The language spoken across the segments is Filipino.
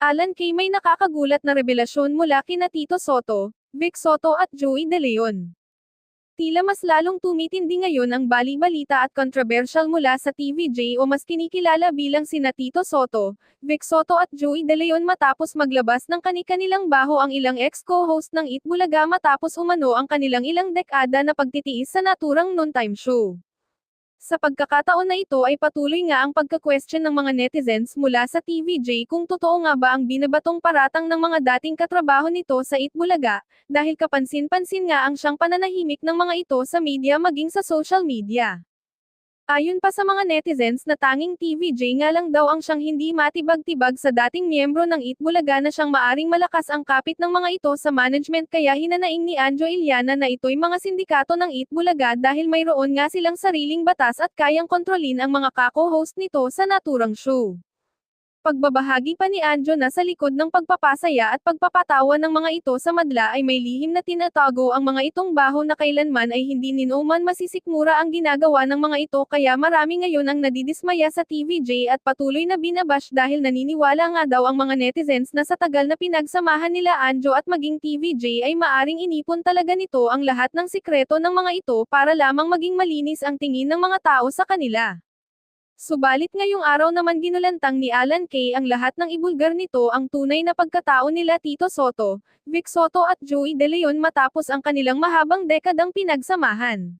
Alan Kay, may nakakagulat na revelasyon mula kina Tito Soto, Vic Soto at Joey De Leon. Tila mas lalong tumitindi ngayon ang bali-balita at controversial mula sa TVJ o mas kinikilala bilang sina Tito Soto, Vic Soto at Joey De Leon matapos maglabas ng kani-kanilang baho ang ilang ex-co-host ng Eat Bulaga matapos umano ang kanilang ilang dekada na pagtitiis sa naturang noontime show. Sa pagkakataon na ito ay patuloy nga ang pagka-question ng mga netizens mula sa TVJ kung totoo nga ba ang binabatong paratang ng mga dating katrabaho nito sa Itbulaga, dahil kapansin-pansin nga ang siyang pananahimik ng mga ito sa media maging sa social media. Ayon pa sa mga netizens na tanging TVJ nga lang daw ang siyang hindi matibag-tibag sa dating miyembro ng Itbulaga na siyang maaring malakas ang kapit ng mga ito sa management kaya hinanaing ni Anjo Iliana na ito'y mga sindikato ng Itbulaga dahil mayroon nga silang sariling batas at kayang kontrolin ang mga kako-host nito sa naturang show. Pagbabahagi pa ni Anjo na sa likod ng pagpapasaya at pagpapatawa ng mga ito sa madla ay may lihim na tinatago ang mga itong baho na kailanman ay hindi ninuman masisikmura ang ginagawa ng mga ito kaya marami ngayon ang nadidismaya sa TVJ at patuloy na binabash dahil naniniwala nga daw ang mga netizens na sa tagal na pinagsamahan nila Anjo at maging TVJ ay maaring inipon talaga nito ang lahat ng sikreto ng mga ito para lamang maging malinis ang tingin ng mga tao sa kanila. Subalit ngayong araw naman ginulantang ni Alan Kay ang lahat ng ibulgar nito ang tunay na pagkatao nila Tito Soto, Vic Soto at Joey De Leon matapos ang kanilang mahabang dekadang pinagsamahan.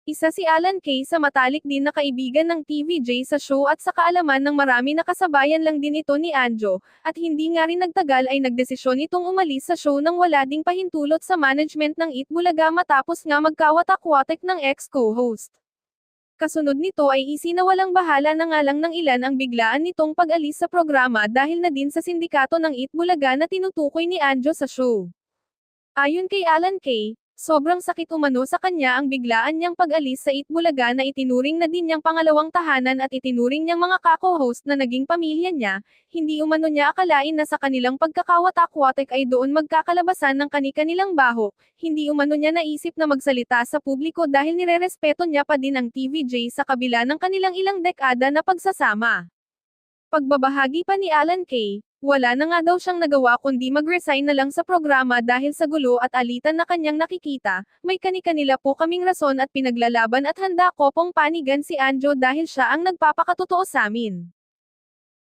Isa si Alan Kay sa matalik din na kaibigan ng TVJ sa show at sa kaalaman ng marami na kasabayan lang din ito ni Anjo, at hindi nga rin nagtagal ay nagdesisyon itong umalis sa show nang wala ding pahintulot sa management ng Itbulaga matapos nga magkawatak-watak ng ex-co-host. Kasunod nito ay isinawalang bahala na nga lang ng ilan ang biglaan nitong pag-alis sa programa dahil na din sa sindikato ng Itbulaga na tinutukoy ni Anjo sa show. Ayon kay Alan Kay, sobrang sakit umano sa kanya ang biglaan niyang pag-alis sa Itbulaga na itinuring na din niyang pangalawang tahanan at itinuring niyang mga kako-host na naging pamilya niya, hindi umano niya akalain na sa kanilang pagkakawatak-watak ay doon magkakalabasan ng kani-kanilang baho, hindi umano niya naisip na magsalita sa publiko dahil nirerespeto niya pa din ang TVJ sa kabila ng kanilang ilang dekada na pagsasama. Pagbabahagi pa ni Alan Kay, wala na nga daw siyang nagawa kundi mag-resign na lang sa programa dahil sa gulo at alitan na kanyang nakikita, may kani-kanila po kaming rason at pinaglalaban at handa ko pong panigan si Anjo dahil siya ang nagpapakatotoo sa amin.